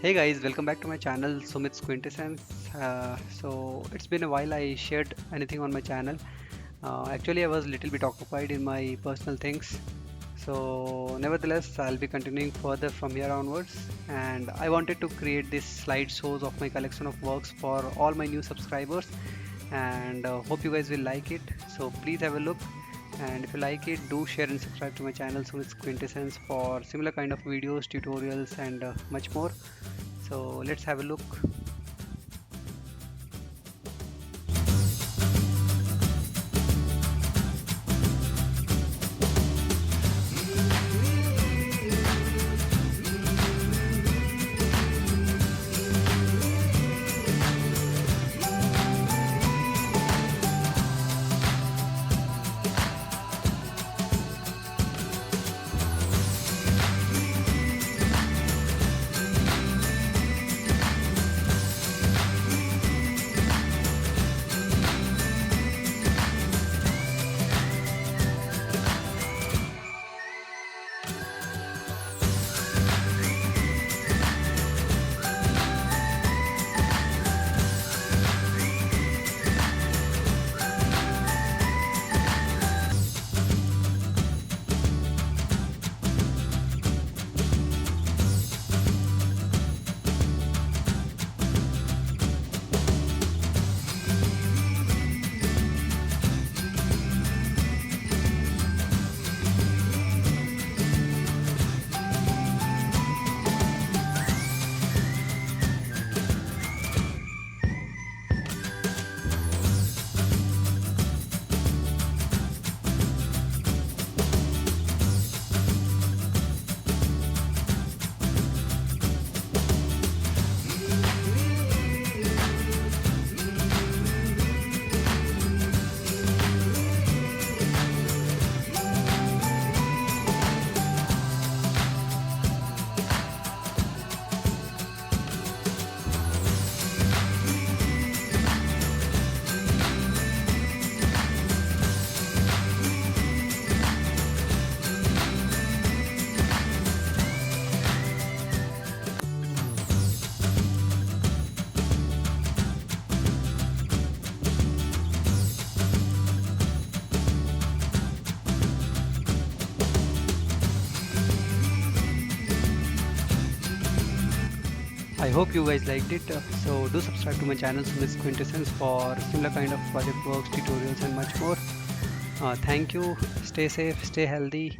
Hey guys, welcome back to my channel Sumit's Quintessence. So it's been a while I shared anything on my channel. Actually, I was a little bit occupied in my personal things. So nevertheless, I'll be continuing further from here onwards. And I wanted to create this slideshows of my collection of works for all my new subscribers. And hope you guys will like it. So please have a look. And if you like it, do share and subscribe to my channel Sumit's Quintessence for similar kind of videos, tutorials, and much more. So let's have a look. I hope you guys liked it. So do subscribe to my channel Sumit's Quintessence for similar kind of project works, tutorials, and much more. Thank you. Stay safe, stay healthy.